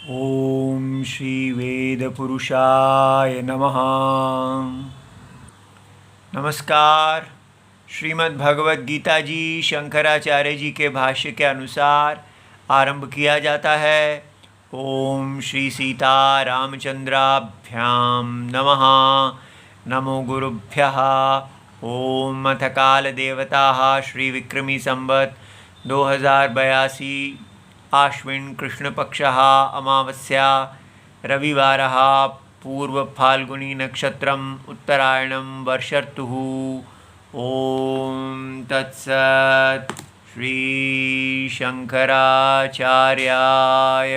ओम श्री वेद पुरुषाय नमः। नमस्कार। श्रीमद् भगवद गीता जी शंकराचार्य जी के भाष्य के अनुसार आरंभ किया जाता है। ओम श्री सीता रामचंद्राभ्याम नमः। नमो गुरुभ्यः। ओम अथ काल देवता श्री विक्रमी संवत् 2082 आश्विन कृष्णपक्षः अमावस्या रविवारः पूर्व फाल्गुनी नक्षत्रम उत्तरायणम वर्षर्तुः। ओम तत्सत्। श्री शंकराचार्याय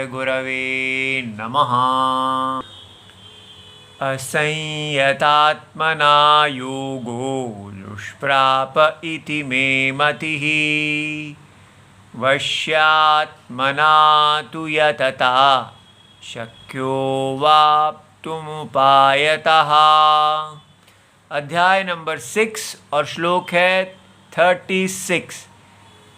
गुरवे नमः। असंयतात्मना योगो दुष्प्राप इति मे मतिः। वश्यात्मना तु यतता शक्यो वाप्तुमुपायतः। अध्याय नंबर 6 और श्लोक है 36।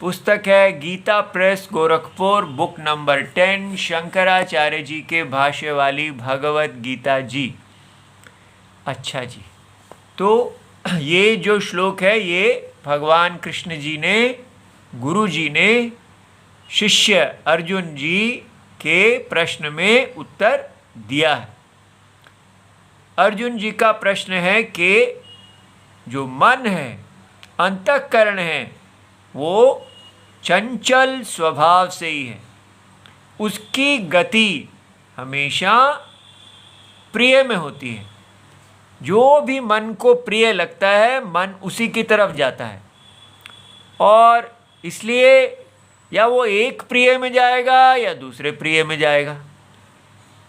पुस्तक है Gita press Gorakhpur, book number 10, Shankaracharya ji के भाष्य वाली भगवद गीता जी। अच्छा जी, तो ये जो श्लोक है ये भगवान कृष्ण जी ने, गुरु जी ने शिष्य अर्जुन जी के प्रश्न में उत्तर दिया है। अर्जुन जी का प्रश्न है कि जो मन है, अंतःकरण है, वो चंचल स्वभाव से ही है। उसकी गति हमेशा प्रिय में होती है। जो भी मन को प्रिय लगता है मन उसी की तरफ जाता है, और इसलिए या वो एक प्रिय में जाएगा या दूसरे प्रिय में जाएगा।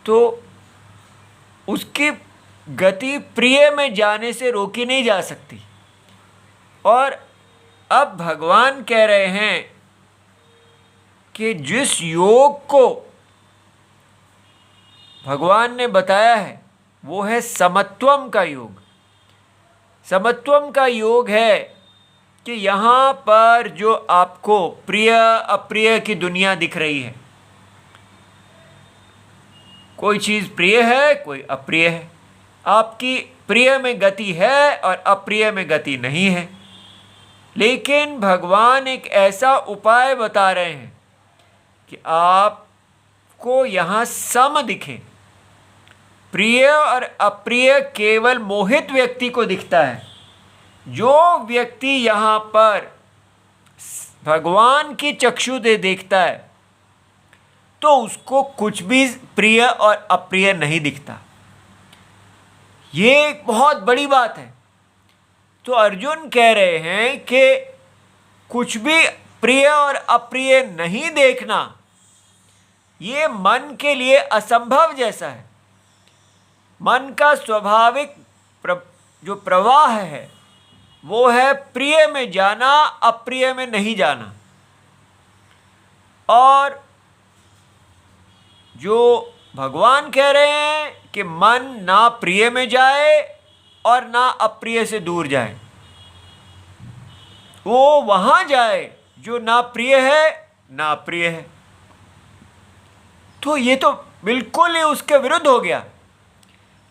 तो उसकी गति प्रिय में जाने से रोकी नहीं जा सकती। और अब भगवान कह रहे हैं कि जिस योग को भगवान ने बताया है वो है समत्वम का योग। समत्वम का योग है कि यहाँ पर जो आपको प्रिय अप्रिय की दुनिया दिख रही है, कोई चीज़ प्रिय है कोई अप्रिय है, आपकी प्रिय में गति है और अप्रिय में गति नहीं है। लेकिन भगवान एक ऐसा उपाय बता रहे हैं कि आपको यहाँ सम दिखे। प्रिय और अप्रिय केवल मोहित व्यक्ति को दिखता है। जो व्यक्ति यहाँ पर भगवान की चक्षु से देखता है तो उसको कुछ भी प्रिय और अप्रिय नहीं दिखता। ये एक बहुत बड़ी बात है। तो अर्जुन कह रहे हैं कि कुछ भी प्रिय और अप्रिय नहीं देखना ये मन के लिए असंभव जैसा है। मन का स्वाभाविक जो प्रवाह है वो है प्रिय में जाना, अप्रिय में नहीं जाना। और जो भगवान कह रहे हैं कि मन ना प्रिय में जाए और ना अप्रिय से दूर जाए, वो वहां जाए जो ना प्रिय है ना अप्रिय है। तो ये तो बिल्कुल ही उसके विरुद्ध हो गया,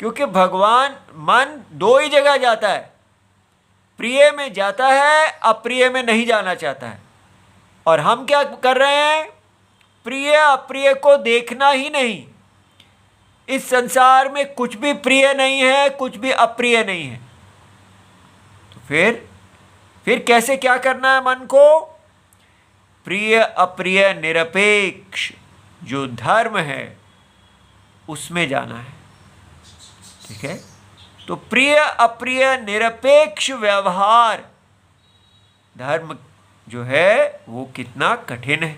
क्योंकि भगवान मन दो ही जगह जाता है, प्रिय में जाता है, अप्रिय में नहीं जाना चाहता है। और हम क्या कर रहे हैं? प्रिय अप्रिय को देखना ही नहीं। इस संसार में कुछ भी प्रिय नहीं है, कुछ भी अप्रिय नहीं है। तो फिर कैसे क्या करना है मन को? प्रिय अप्रिय निरपेक्ष जो धर्म है उसमें जाना है। ठीक है? तो प्रिय अप्रिय निरपेक्ष व्यवहार धर्म जो है वो कितना कठिन है।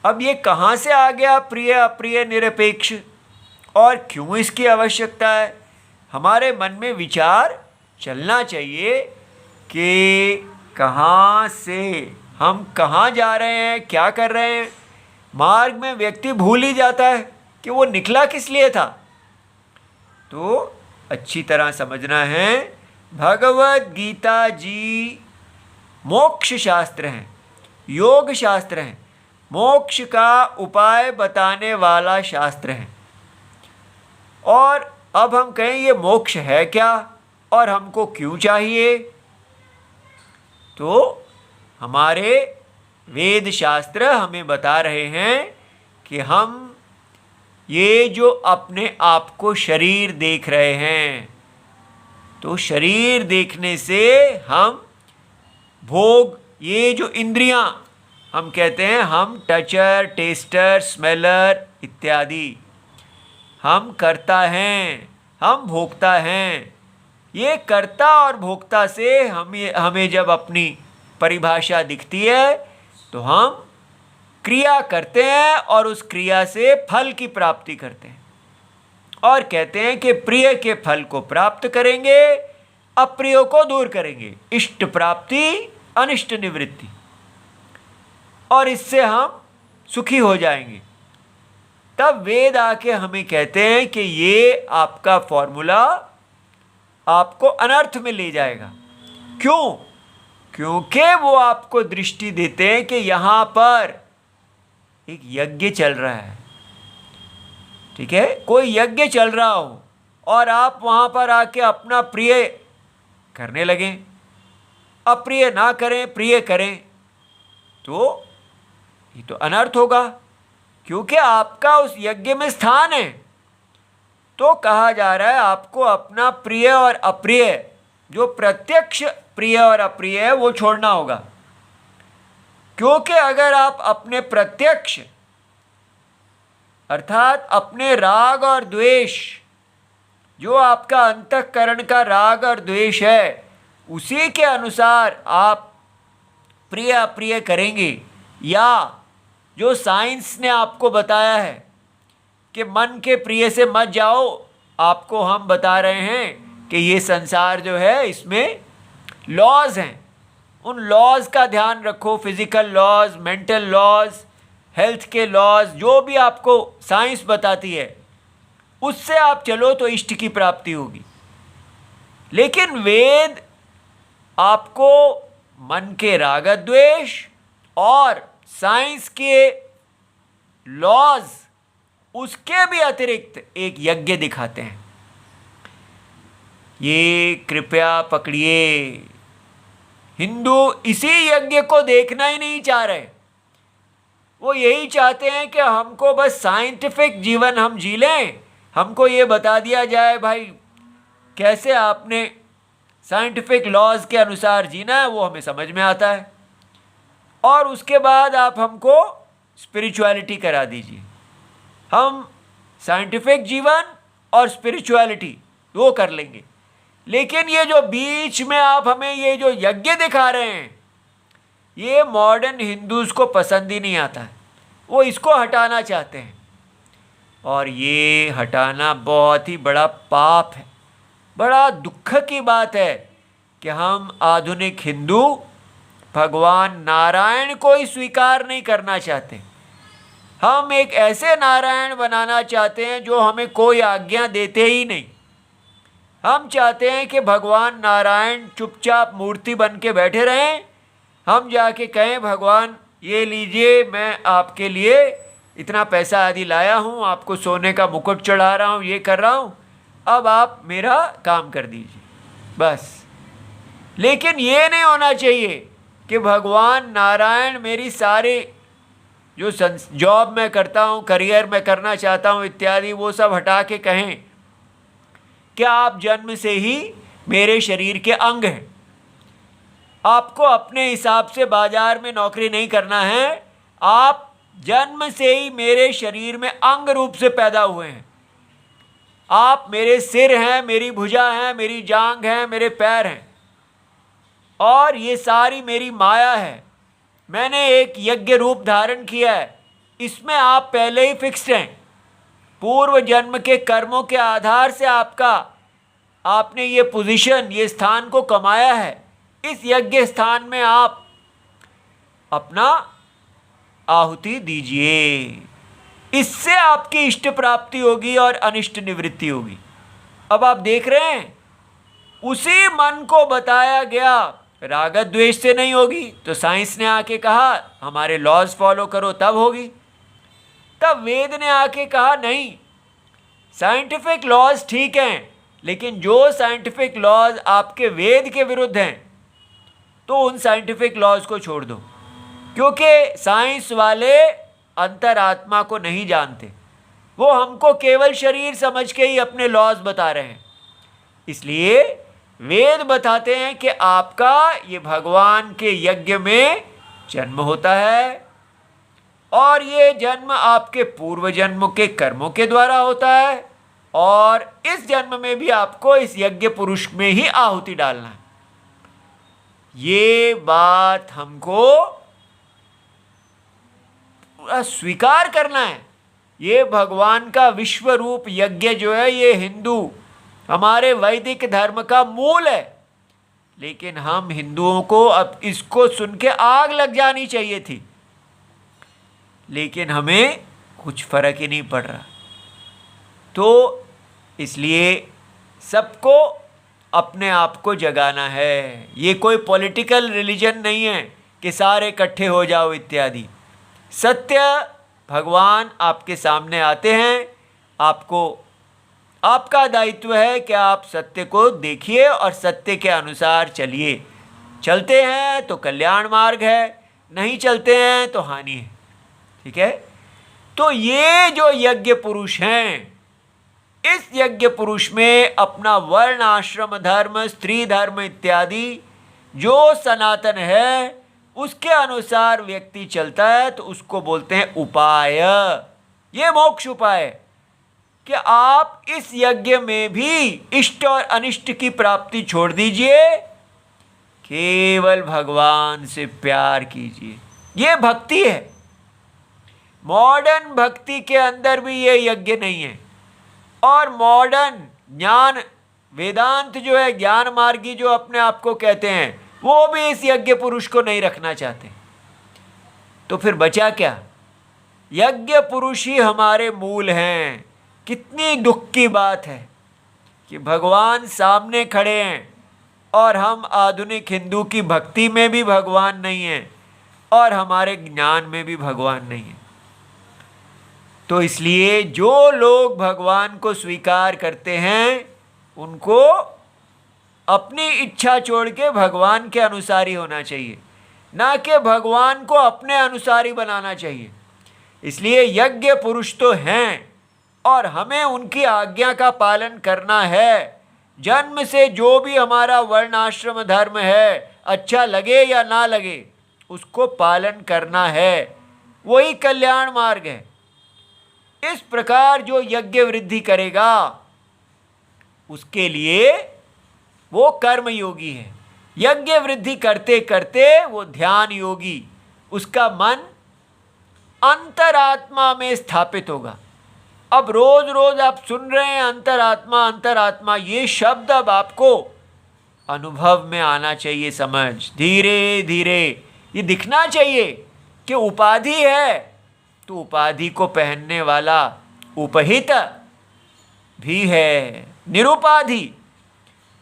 अब ये कहाँ से आ गया प्रिय अप्रिय निरपेक्ष, और क्यों इसकी आवश्यकता है? हमारे मन में विचार चलना चाहिए कि कहाँ से हम कहाँ जा रहे हैं, क्या कर रहे हैं। मार्ग में व्यक्ति भूल ही जाता है कि वो निकला किस लिए था। तो अच्छी तरह समझना है, भगवद गीता जी मोक्ष शास्त्र हैं, योग शास्त्र हैं। मोक्ष का उपाय बताने वाला शास्त्र है। और अब हम कहें ये मोक्ष है क्या और हमको क्यों चाहिए, तो हमारे वेद शास्त्र हमें बता रहे हैं कि हम ये जो अपने आप को शरीर देख रहे हैं, तो शरीर देखने से हम भोग, ये जो इंद्रियां हम कहते हैं, हम टचर, टेस्टर, स्मेलर इत्यादि, हम करता हैं, हम भोगता हैं। ये कर्ता और भोक्ता से हमें जब अपनी परिभाषा दिखती है तो हम क्रिया करते हैं और उस क्रिया से फल की प्राप्ति करते हैं और कहते हैं कि प्रिय के फल को प्राप्त करेंगे, अप्रिय को दूर करेंगे, इष्ट प्राप्ति अनिष्ट निवृत्ति, और इससे हम सुखी हो जाएंगे। तब वेद आके हमें कहते हैं कि ये आपका फॉर्मूला आपको अनर्थ में ले जाएगा। क्यों? क्योंकि वो आपको दृष्टि देते हैं कि यहाँ पर एक यज्ञ चल रहा है, ठीक है, कोई यज्ञ चल रहा हो और आप वहाँ पर आके अपना प्रिय करने लगें, अप्रिय ना करें, प्रिय करें, तो ये तो अनर्थ होगा, क्योंकि आपका उस यज्ञ में स्थान है। तो कहा जा रहा है आपको अपना प्रिय और अप्रिय, जो प्रत्यक्ष प्रिय और अप्रिय है, वो छोड़ना होगा। क्योंकि अगर आप अपने प्रत्यक्ष अर्थात अपने राग और द्वेष, जो आपका अंतःकरण का राग और द्वेष है, उसी के अनुसार आप प्रिय अप्रिय करेंगे, या जो साइंस ने आपको बताया है कि मन के प्रिय से मत जाओ, आपको हम बता रहे हैं कि ये संसार जो है इसमें लॉज हैं, उन लॉज का ध्यान रखो, physical laws, mental laws, health के लॉज, जो भी आपको साइंस बताती है उससे आप चलो तो इष्ट की प्राप्ति होगी। लेकिन वेद आपको मन के राग द्वेष और साइंस के लॉज, उसके भी अतिरिक्त एक यज्ञ दिखाते हैं। ये कृपया पकड़िए, हिंदू इसी यज्ञ को देखना ही नहीं चाह रहे। वो यही चाहते हैं कि हमको बस साइंटिफिक जीवन हम जी लें, हमको ये बता दिया जाए भाई कैसे आपने साइंटिफिक लॉज के अनुसार जीना है, वो हमें समझ में आता है, और उसके बाद आप हमको स्पिरिचुअलिटी करा दीजिए। हम साइंटिफिक जीवन और स्पिरिचुअलिटी वो कर लेंगे। लेकिन ये जो बीच में आप हमें ये जो यज्ञ दिखा रहे हैं, ये मॉडर्न हिंदूज को पसंद ही नहीं आता है, वो इसको हटाना चाहते हैं। और ये हटाना बहुत ही बड़ा पाप है, बड़ा दुख की बात है कि हम आधुनिक हिंदू भगवान नारायण को ही स्वीकार नहीं करना चाहते। हम एक ऐसे नारायण बनाना चाहते हैं जो हमें कोई आज्ञा देते ही नहीं। हम चाहते हैं कि भगवान नारायण चुपचाप मूर्ति बन के बैठे रहें, हम जाके कहें भगवान ये लीजिए, मैं आपके लिए इतना पैसा आदि लाया हूँ, आपको सोने का मुकुट चढ़ा रहा हूँ, ये कर रहा हूँ, अब आप मेरा काम कर दीजिए बस। लेकिन ये नहीं होना चाहिए कि भगवान नारायण मेरी सारे जो जॉब मैं करता हूँ, करियर मैं करना चाहता हूँ इत्यादि, वो सब हटा के कहें कि आप जन्म से ही मेरे शरीर के अंग हैं, आपको अपने हिसाब से बाजार में नौकरी नहीं करना है, आप जन्म से ही मेरे शरीर में अंग रूप से पैदा हुए हैं, आप मेरे सिर हैं, मेरी भुजा हैं, मेरी जांघ हैं, मेरे पैर हैं, और ये सारी मेरी माया है। मैंने एक यज्ञ रूप धारण किया है, इसमें आप पहले ही फिक्स्ड हैं। पूर्व जन्म के कर्मों के आधार से आपने ये पोजीशन, ये स्थान को कमाया है। इस यज्ञ स्थान में आप अपना आहुति दीजिए, इससे आपकी इष्ट प्राप्ति होगी और अनिष्ट निवृत्ति होगी। अब आप देख रहे हैं, उसी मन को बताया गया रागत द्वेष से नहीं होगी, तो साइंस ने आके कहा हमारे लॉज फॉलो करो तब होगी। तब वेद ने आके कहा नहीं, साइंटिफिक लॉज ठीक हैं, लेकिन जो साइंटिफिक लॉज आपके वेद के विरुद्ध हैं तो उन साइंटिफिक लॉज को छोड़ दो, क्योंकि साइंस वाले अंतरात्मा को नहीं जानते, वो हमको केवल शरीर समझ के ही अपने लॉज बता रहे हैं। इसलिए वेद बताते हैं कि आपका ये भगवान के यज्ञ में जन्म होता है, और ये जन्म आपके पूर्व जन्म के कर्मों के द्वारा होता है, और इस जन्म में भी आपको इस यज्ञ पुरुष में ही आहुति डालना है। ये बात हमको स्वीकार करना है। ये भगवान का विश्व रूप यज्ञ जो है, ये हिंदू हमारे वैदिक धर्म का मूल है, लेकिन हम हिंदुओं को अब इसको सुन के आग लग जानी चाहिए थी, लेकिन हमें कुछ फर्क ही नहीं पड़ रहा। तो इसलिए सबको अपने आप को जगाना है। ये कोई पॉलिटिकल रिलीजन नहीं है कि सारे इकट्ठे हो जाओ इत्यादि। सत्य भगवान आपके सामने आते हैं, आपका दायित्व है कि आप सत्य को देखिए और सत्य के अनुसार चलिए। चलते हैं तो कल्याण मार्ग है, नहीं चलते हैं तो हानि है। ठीक है, तो ये जो यज्ञ पुरुष हैं, इस यज्ञ पुरुष में अपना वर्ण आश्रम धर्म, स्त्री धर्म इत्यादि जो सनातन है उसके अनुसार व्यक्ति चलता है, तो उसको बोलते हैं उपाय। ये मोक्ष उपाय कि आप इस यज्ञ में भी इष्ट और अनिष्ट की प्राप्ति छोड़ दीजिए, केवल भगवान से प्यार कीजिए। ये भक्ति है। मॉडर्न भक्ति के अंदर भी ये यज्ञ नहीं है, और मॉडर्न ज्ञान वेदांत जो है, ज्ञान मार्गी जो अपने आप को कहते हैं, वो भी इस यज्ञ पुरुष को नहीं रखना चाहते। तो फिर बचा क्या? यज्ञ पुरुष ही हमारे मूल हैं। कितनी दुख की बात है कि भगवान सामने खड़े हैं और हम आधुनिक हिंदू की भक्ति में भी भगवान नहीं हैं और हमारे ज्ञान में भी भगवान नहीं है। तो इसलिए जो लोग भगवान को स्वीकार करते हैं उनको अपनी इच्छा छोड़ के भगवान के अनुसारी होना चाहिए, ना कि भगवान को अपने अनुसारी बनाना चाहिए। इसलिए यज्ञ पुरुष तो हैं और हमें उनकी आज्ञा का पालन करना है। जन्म से जो भी हमारा वर्ण आश्रम धर्म है, अच्छा लगे या ना लगे, उसको पालन करना है। वही कल्याण मार्ग है। इस प्रकार जो यज्ञ वृद्धि करेगा उसके लिए वो कर्म योगी है। यज्ञ वृद्धि करते करते वो ध्यान योगी, उसका मन अंतरात्मा में स्थापित होगा। अब रोज रोज आप सुन रहे हैं अंतरात्मा अंतरात्मा, ये शब्द अब आपको अनुभव में आना चाहिए। समझ धीरे धीरे ये दिखना चाहिए कि उपाधि है, तो उपाधि को पहनने वाला उपहित भी है। निरुपाधि,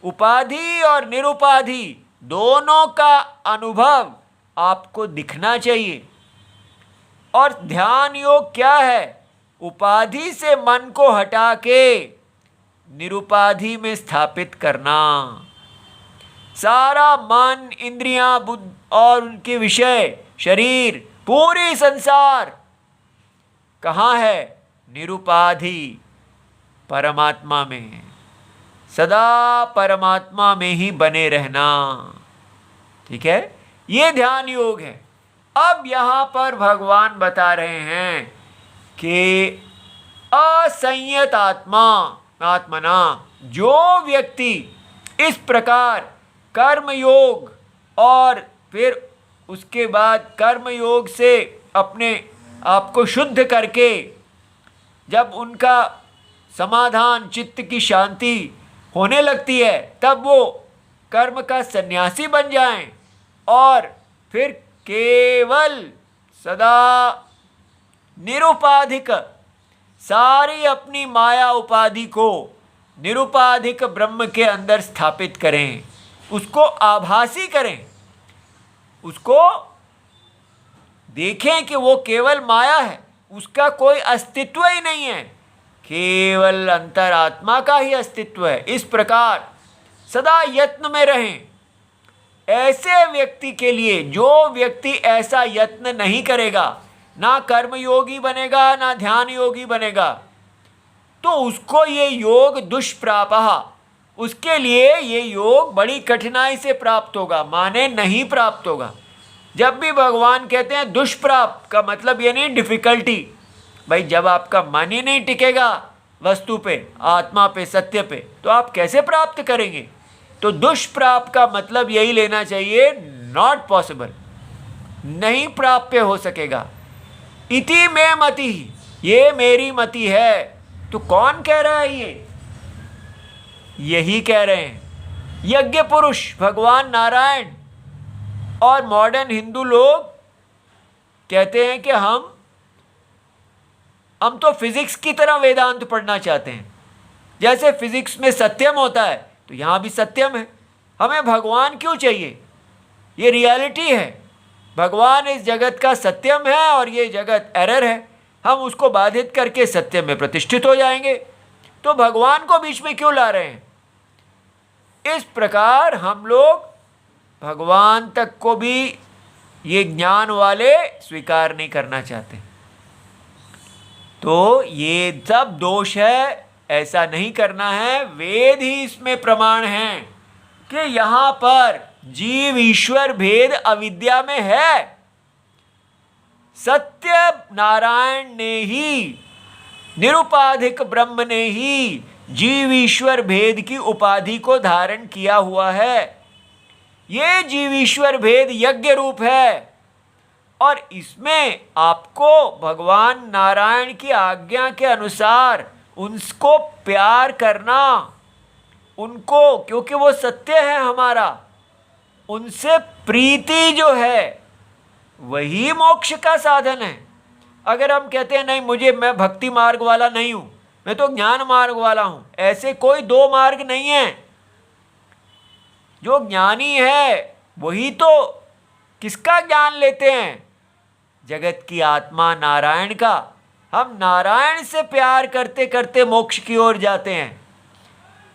उपाधि और निरुपाधि दोनों का अनुभव आपको दिखना चाहिए। और ध्यान योग क्या है? उपाधि से मन को हटा के निरुपाधि में स्थापित करना। सारा मन, इंद्रियां, बुद्धि और उनके विषय, शरीर, पूरी संसार कहाँ है? निरुपाधि परमात्मा में। सदा परमात्मा में ही बने रहना। ठीक है, ये ध्यान योग है। अब यहाँ पर भगवान बता रहे हैं कि असंयत आत्मना जो व्यक्ति इस प्रकार कर्म योग और फिर उसके बाद कर्म योग से अपने आप को शुद्ध करके जब उनका समाधान, चित्त की शांति होने लगती है, तब वो कर्म का सन्यासी बन जाएं और फिर केवल सदा निरुपाधिक सारी अपनी माया उपाधि को निरुपाधिक ब्रह्म के अंदर स्थापित करें, उसको आभासी करें। उसको देखें कि वो केवल माया है, उसका कोई अस्तित्व ही नहीं है, केवल अंतरात्मा का ही अस्तित्व है। इस प्रकार सदा यत्न में रहें। ऐसे व्यक्ति के लिए, जो व्यक्ति ऐसा यत्न नहीं करेगा, ना कर्म योगी बनेगा ना ध्यान योगी बनेगा, तो उसको ये योग दुष्प्रापः, उसके लिए ये योग बड़ी कठिनाई से प्राप्त होगा, माने नहीं प्राप्त होगा। जब भी भगवान कहते हैं दुष्प्राप्त का मतलब ये नहीं डिफिकल्टी, भाई जब आपका मन ही नहीं टिकेगा वस्तु पे, आत्मा पे, सत्य पे, तो आप कैसे प्राप्त करेंगे? तो दुष्प्राप्त का मतलब यही लेना चाहिए, नॉट पॉसिबल, नहीं प्राप्य हो सकेगा। इति में मति, ये मेरी मति है। तो कौन कह रहा है ये? यही कह रहे हैं यज्ञ पुरुष भगवान नारायण। और मॉडर्न हिंदू लोग कहते हैं कि हम तो फिजिक्स की तरह वेदांत पढ़ना चाहते हैं। जैसे फिजिक्स में सत्यम होता है तो यहाँ भी सत्यम है। हमें भगवान क्यों चाहिए? ये रियलिटी है, भगवान इस जगत का सत्यम है और ये जगत एरर है। हम उसको बाधित करके सत्यम में प्रतिष्ठित हो जाएंगे, तो भगवान को बीच में क्यों ला रहे हैं? इस प्रकार हम लोग भगवान तक को भी ये ज्ञान वाले स्वीकार नहीं करना चाहते। तो ये सब दोष है, ऐसा नहीं करना है। वेद ही इसमें प्रमाण है कि यहाँ पर जीव ईश्वर भेद अविद्या में है। सत्य नारायण ने ही, निरुपाधिक ब्रह्म ने ही जीव ईश्वर भेद की उपाधि को धारण किया हुआ है। ये जीव ईश्वर भेद यज्ञ रूप है और इसमें आपको भगवान नारायण की आज्ञा के अनुसार उनको प्यार करना, उनको, क्योंकि वो सत्य है हमारा, उनसे प्रीति जो है वही मोक्ष का साधन है। अगर हम कहते हैं नहीं मैं भक्ति मार्ग वाला नहीं हूं, मैं तो ज्ञान मार्ग वाला हूं, ऐसे कोई दो मार्ग नहीं है। जो ज्ञानी है वही तो किसका ज्ञान लेते हैं? जगत की आत्मा नारायण का। हम नारायण से प्यार करते करते मोक्ष की ओर जाते हैं।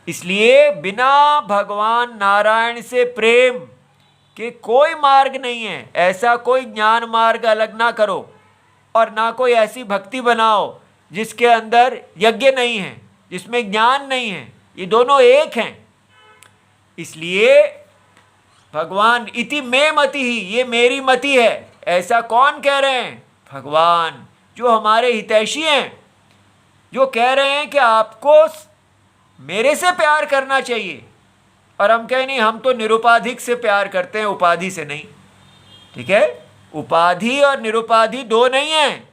इसलिए बिना भगवान नारायण से प्रेम के कोई मार्ग नहीं है। ऐसा कोई ज्ञान मार्ग अलग ना करो और ना कोई ऐसी भक्ति बनाओ जिसके अंदर यज्ञ नहीं है, जिसमें ज्ञान नहीं है। ये दोनों एक हैं। इसलिए भगवान इति में मति ही, ये मेरी मति है, ऐसा कौन कह रहे हैं? भगवान, जो हमारे हितैषी हैं, जो कह रहे हैं कि आपको मेरे से प्यार करना चाहिए। और हम कहें नहीं, हम तो निरुपाधिक से प्यार करते हैं, उपाधि से नहीं। ठीक है, उपाधि और निरुपाधि दो नहीं है।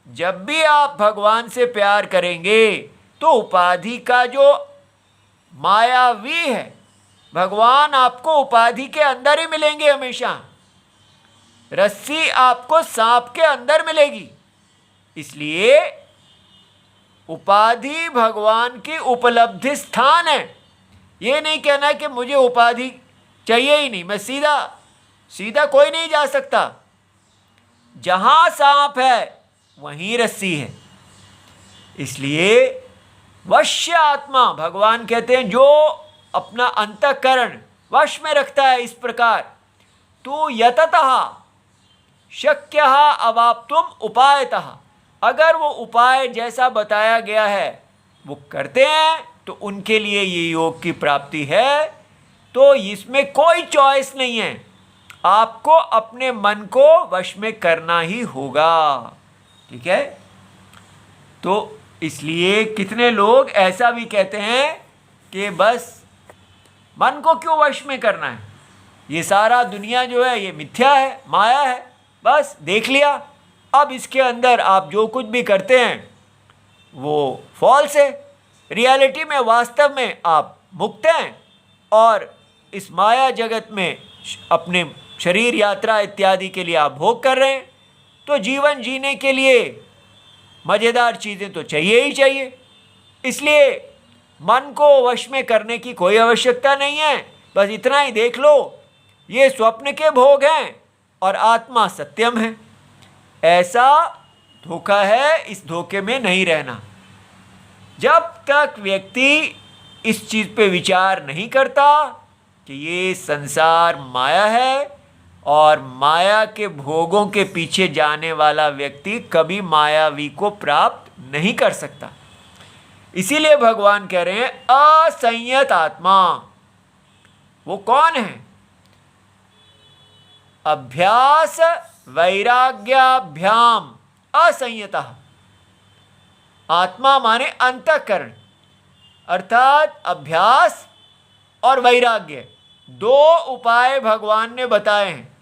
जब भी आप भगवान से प्यार करेंगे तो उपाधि का जो मायावी है, भगवान आपको उपाधि के अंदर ही मिलेंगे हमेशा। रस्सी आपको सांप के अंदर मिलेगी। इसलिए उपाधि भगवान की उपलब्धि स्थान है। ये नहीं कहना कि मुझे उपाधि चाहिए ही नहीं, मैं सीधा कोई नहीं जा सकता। जहां सांप है वहीं रस्सी है। इसलिए वश्य आत्मा, भगवान कहते हैं जो अपना अंतःकरण वश में रखता है, इस प्रकार तो यततः शक्यः अवाप्तुम उपायतः, अगर वो उपाय जैसा बताया गया है वो करते हैं तो उनके लिए ये योग की प्राप्ति है। तो इसमें कोई चॉइस नहीं है, आपको अपने मन को वश में करना ही होगा। ठीक है, तो इसलिए कितने लोग ऐसा भी कहते हैं कि बस मन को क्यों वश में करना है, ये सारा दुनिया जो है ये मिथ्या है, माया है, बस देख लिया, अब इसके अंदर आप जो कुछ भी करते हैं वो फॉल्स है। रियलिटी में, वास्तव में आप मुक्त हैं और इस माया जगत में अपने शरीर यात्रा इत्यादि के लिए आप भोग कर रहे हैं। तो जीवन जीने के लिए मज़ेदार चीज़ें तो चाहिए ही चाहिए। इसलिए मन को वश में करने की कोई आवश्यकता नहीं है। बस इतना ही देख लो, ये स्वप्न के भोग हैं, और आत्मा सत्यम है। ऐसा धोखा है, इस धोखे में नहीं रहना। जब तक व्यक्ति इस चीज़ पे विचार नहीं करता कि ये संसार माया है और माया के भोगों के पीछे जाने वाला व्यक्ति कभी मायावी को प्राप्त नहीं कर सकता। इसीलिए भगवान कह रहे हैं असंयत आत्मा। वो कौन है? अभ्यास वैराग्याभ्याम असंयतः। आत्मा माने अंतःकरण, अर्थात अभ्यास और वैराग्य, दो उपाय भगवान ने बताए हैं।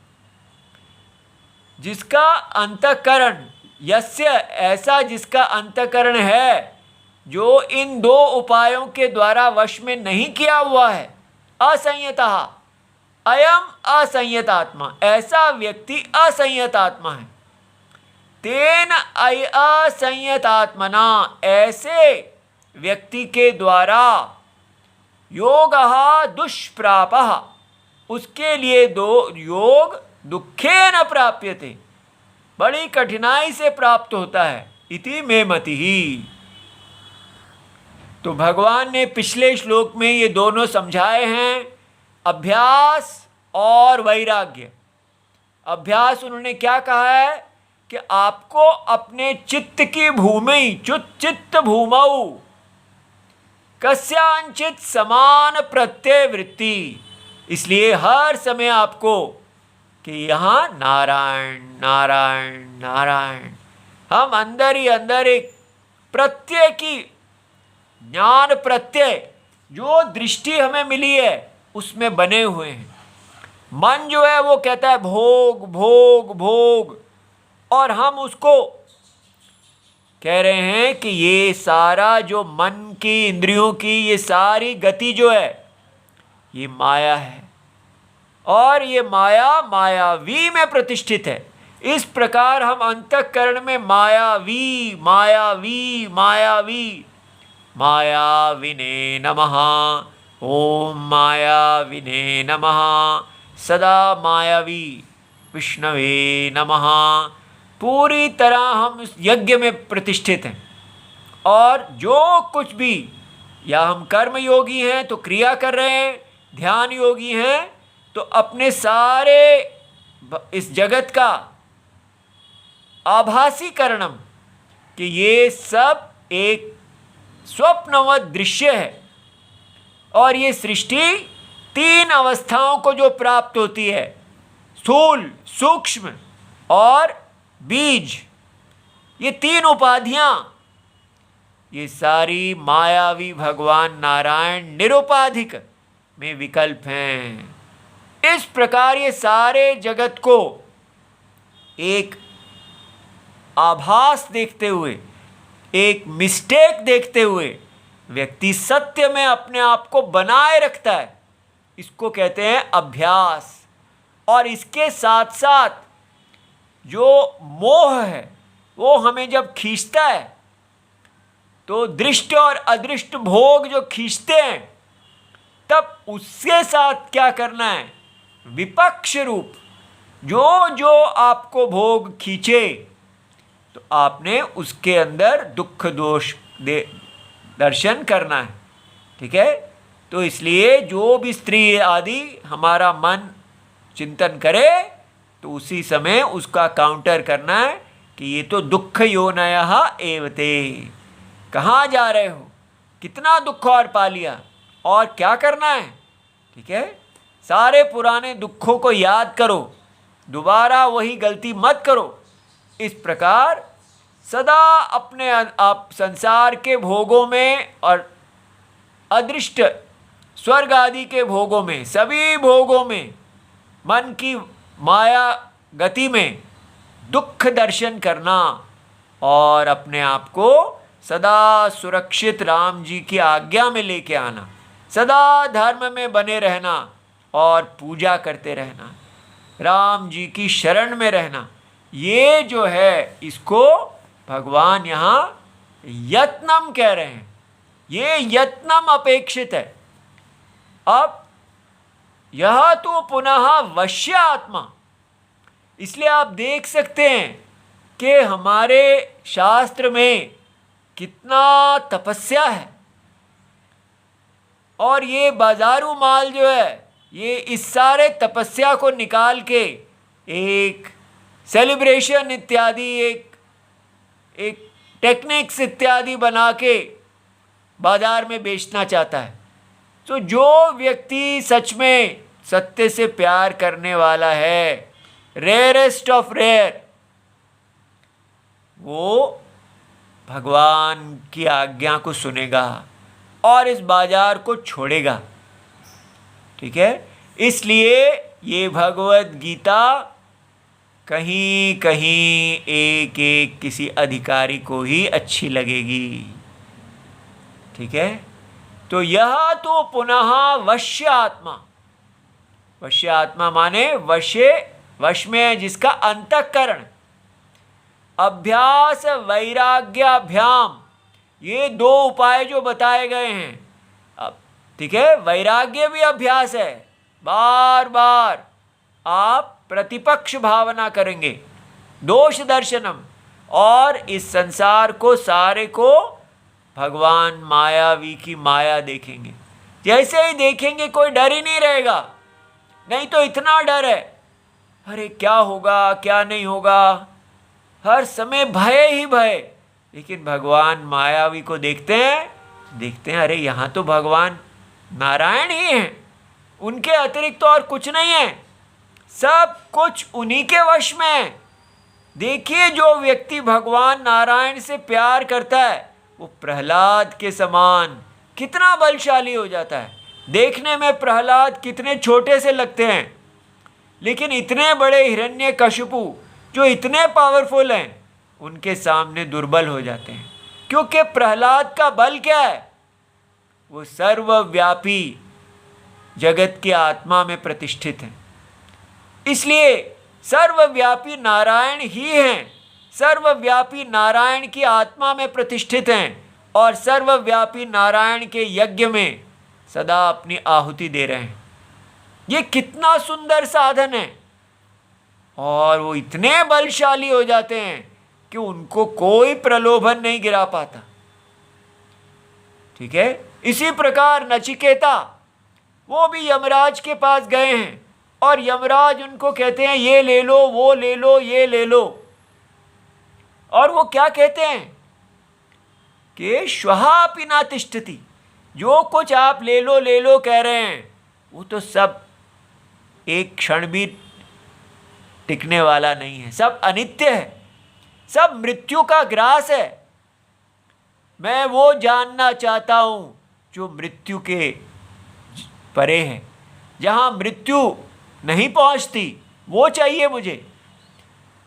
जिसका अंतःकरण, यस्य ऐसा जिसका अंतःकरण है, जो इन दो उपायों के द्वारा वश में नहीं किया हुआ है, असंयतः, अयम असंयत आत्मा, ऐसा व्यक्ति असंयत आत्मा है। तेन असंयत आत्मना, ऐसे व्यक्ति के द्वारा योगः दुष्प्रापः, उसके लिए दो योग दुखेन प्राप्यते, बड़ी कठिनाई से प्राप्त होता है। इति मे मतिः। तो भगवान ने पिछले श्लोक में ये दोनों समझाए हैं, अभ्यास और वैराग्य। अभ्यास उन्होंने क्या कहा है कि आपको अपने चित्त की भूमि, चित्त भूमौ कस्यांचित समान प्रत्यय वृत्ति, इसलिए हर समय आपको कि यहाँ नारायण नारायण नारायण, हम अंदर ही अंदर एक प्रत्यय की, ज्ञान प्रत्यय, जो दृष्टि हमें मिली है उसमें बने हुए हैं। मन जो है वो कहता है भोग भोग भोग, और हम उसको कह रहे हैं कि ये सारा जो मन की, इंद्रियों की ये सारी गति जो है ये माया है, और ये माया मायावी में प्रतिष्ठित है। इस प्रकार हम अंतःकरण में मायावी मायावी मायावी, मायाविने नमः, ओम मायाविने नमः, सदा मायावी विष्णवे नमः, पूरी तरह हम इस यज्ञ में प्रतिष्ठित हैं। और जो कुछ भी, या हम कर्म योगी हैं तो क्रिया कर रहे हैं, ध्यान योगी हैं तो अपने सारे इस जगत का आभासीकरणम, कि ये सब एक स्वप्नवत दृश्य है, और ये सृष्टि तीन अवस्थाओं को जो प्राप्त होती है, स्थूल, सूक्ष्म और बीज, ये तीन उपाधियां, ये सारी मायावी भगवान नारायण निरुपाधिक में विकल्प हैं। इस प्रकार ये सारे जगत को एक आभास देखते हुए, एक मिस्टेक देखते हुए व्यक्ति सत्य में अपने आप को बनाए रखता है। इसको कहते हैं अभ्यास। और इसके साथ साथ जो मोह है वो हमें जब खींचता है, तो दृष्ट और अदृष्ट भोग जो खींचते हैं, तब उसके साथ क्या करना है, विपक्ष रूप जो जो आपको भोग खींचे, तो आपने उसके अंदर दुख दोष दर्शन करना है। ठीक है। तो इसलिए जो भी स्त्री आदि हमारा मन चिंतन करे, तो उसी समय उसका काउंटर करना है कि ये तो दुख योनयः एवते, कहाँ जा रहे हो, कितना दुख और पा लिया, और क्या करना है। ठीक है। सारे पुराने दुखों को याद करो, दोबारा वही गलती मत करो। इस प्रकार सदा अपने आप संसार के भोगों में और अदृष्ट स्वर्ग आदि के भोगों में, सभी भोगों में, मन की माया गति में दुख दर्शन करना, और अपने आप को सदा सुरक्षित राम जी की आज्ञा में लेके आना, सदा धर्म में बने रहना और पूजा करते रहना, राम जी की शरण में रहना। ये जो है इसको भगवान यहाँ यत्नम कह रहे हैं। ये यत्नम अपेक्षित है। अब यह तो पुनः वश्य आत्मा, इसलिए आप देख सकते हैं कि हमारे शास्त्र में कितना तपस्या है, और ये बाजारू माल जो है ये इस सारे तपस्या को निकाल के एक सेलिब्रेशन इत्यादि, एक टेक्निक्स इत्यादि बना के बाजार में बेचना चाहता है। तो जो व्यक्ति सच में सत्य से प्यार करने वाला है, रेयरेस्ट ऑफ रेयर, वो भगवान की आज्ञा को सुनेगा और इस बाजार को छोड़ेगा। ठीक है, इसलिए ये भगवत गीता कहीं कहीं एक एक किसी अधिकारी को ही अच्छी लगेगी। ठीक है, तो यह तो पुनः वश्य आत्मा, वश्य आत्मा माने वश में है जिसका अंतःकरण, अभ्यास वैराग्याभ्याम, ये दो उपाय जो बताए गए हैं। अब ठीक है, वैराग्य भी अभ्यास है, बार बार आप प्रतिपक्ष भावना करेंगे, दोष दर्शनम, और इस संसार को सारे को भगवान मायावी की माया देखेंगे। जैसे ही देखेंगे कोई डर ही नहीं रहेगा, नहीं तो इतना डर है, अरे क्या होगा क्या नहीं होगा, हर समय भय ही भय। लेकिन भगवान मायावी को देखते हैं अरे यहाँ तो भगवान नारायण ही हैं, उनके अतिरिक्त तो और कुछ नहीं है, सब कुछ उन्हीं के वश में है। देखिए जो व्यक्ति भगवान नारायण से प्यार करता है वो प्रहलाद के समान कितना बलशाली हो जाता है। देखने में प्रहलाद कितने छोटे से लगते हैं, लेकिन इतने बड़े हिरण्यकशिपु जो इतने पावरफुल हैं उनके सामने दुर्बल हो जाते हैं। क्योंकि प्रहलाद का बल क्या है, वो सर्वव्यापी जगत की आत्मा में प्रतिष्ठित है। इसलिए सर्वव्यापी नारायण ही हैं, सर्वव्यापी नारायण की आत्मा में प्रतिष्ठित हैं और सर्वव्यापी नारायण के यज्ञ में सदा अपनी आहुति दे रहे हैं। ये कितना सुंदर साधन है, और वो इतने बलशाली हो जाते हैं कि उनको कोई प्रलोभन नहीं गिरा पाता। ठीक है, इसी प्रकार नचिकेता वो भी यमराज के पास गए हैं और यमराज उनको कहते हैं ये ले लो, वो ले लो, ये ले लो, और वो क्या कहते हैं कि श्वहापि न तिष्ठति, जो कुछ आप ले लो कह रहे हैं वो तो सब एक क्षण भी टिकने वाला नहीं है, सब अनित्य है, सब मृत्यु का ग्रास है। मैं वो जानना चाहता हूं जो मृत्यु के परे है, जहां मृत्यु नहीं पहुंचती, वो चाहिए मुझे।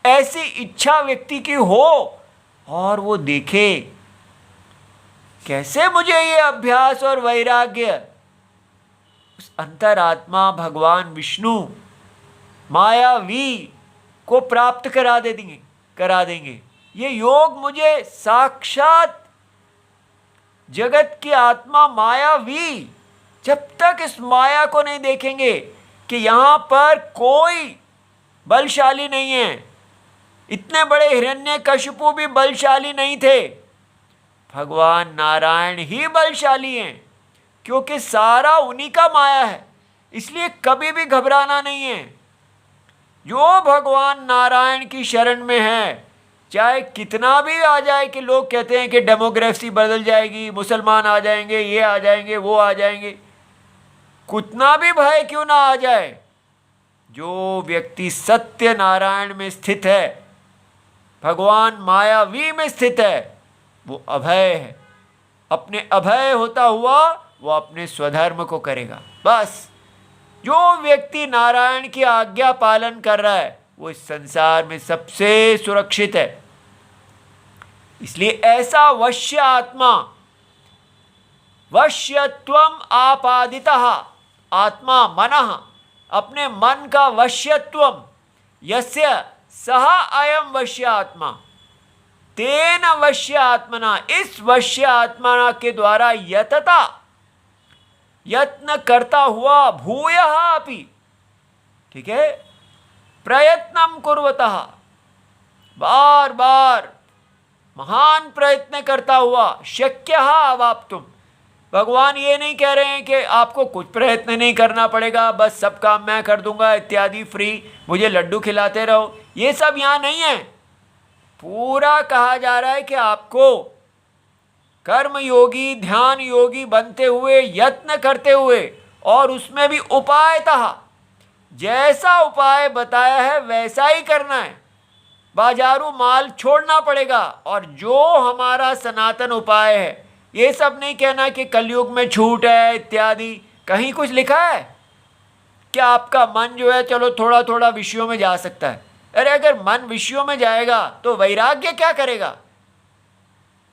ऐसी इच्छा व्यक्ति की हो और वो देखे कैसे मुझे ये अभ्यास और वैराग्य उस अंतरात्मा भगवान विष्णु मायावी को प्राप्त करा देंगे। ये योग मुझे साक्षात जगत की आत्मा मायावी, जब तक इस माया को नहीं देखेंगे कि यहाँ पर कोई बलशाली नहीं है, इतने बड़े हिरण्यकशिपु भी बलशाली नहीं थे, भगवान नारायण ही बलशाली हैं, क्योंकि सारा उन्हीं का माया है। इसलिए कभी भी घबराना नहीं है। जो भगवान नारायण की शरण में है, चाहे कितना भी आ जाए कि लोग कहते हैं कि डेमोग्राफी बदल जाएगी, मुसलमान आ जाएंगे, ये आ जाएंगे, वो आ जाएंगे, कितना भी भय क्यों ना आ जाए, जो व्यक्ति सत्य नारायण में स्थित है, भगवान मायावी में स्थित है, वो अभय है। अपने अभय होता हुआ वो अपने स्वधर्म को करेगा। बस जो व्यक्ति नारायण की आज्ञा पालन कर रहा है वो इस संसार में सबसे सुरक्षित है। इसलिए ऐसा वश्य आत्मा, वश्यत्वम आपादितः आत्मा मनः, अपने मन का वश्यत्वम, यस्य सह अयम वश्य आत्मा, तेन वश्य आत्मना, इस वश्य आत्मा के द्वारा यतता, यत्न करता हुआ, भूयः अपि, ठीक है, प्रयत्नम कुर्वतः, बार बार महान प्रयत्न करता हुआ, शक्यः अवाप्तुम। भगवान ये नहीं कह रहे हैं कि आपको कुछ प्रयत्न नहीं करना पड़ेगा, बस सब काम मैं कर दूंगा इत्यादि, फ्री, मुझे लड्डू खिलाते रहो, ये सब यहाँ नहीं है। पूरा कहा जा रहा है कि आपको कर्म योगी, ध्यान योगी बनते हुए, यत्न करते हुए, और उसमें भी उपायतः, जैसा उपाय बताया है वैसा ही करना है। बाजारू माल छोड़ना पड़ेगा, और जो हमारा सनातन उपाय है, ये सब नहीं कहना कि कलयुग में छूट है इत्यादि। कहीं कुछ लिखा है कि आपका मन जो है चलो थोड़ा थोड़ा विषयों में जा सकता है? अरे अगर मन विषयों में जाएगा तो वैराग्य क्या करेगा?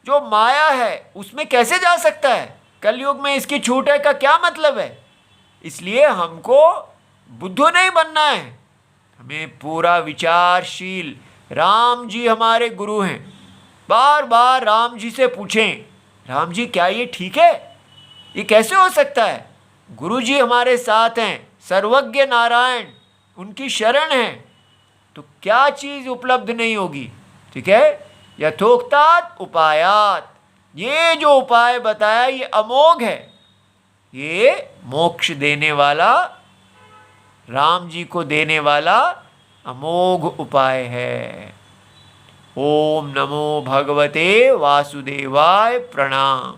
जो माया है उसमें कैसे जा सकता है? कलयुग में इसकी छूट है का क्या मतलब है? इसलिए हमको बुद्धू नहीं बनना है, हमें पूरा विचारशील, राम जी हमारे गुरु हैं, बार बार राम जी से पूछें, राम जी क्या ये ठीक है? ये कैसे हो सकता है? गुरु जी हमारे साथ हैं, सर्वज्ञ नारायण उनकी शरण है, तो क्या चीज़ उपलब्ध नहीं होगी? ठीक है, यथोक्तात् उपायात, ये जो उपाय बताया ये अमोघ है, ये मोक्ष देने वाला, राम जी को देने वाला अमोघ उपाय है। ओम नमो भगवते वासुदेवाय, प्रणाम।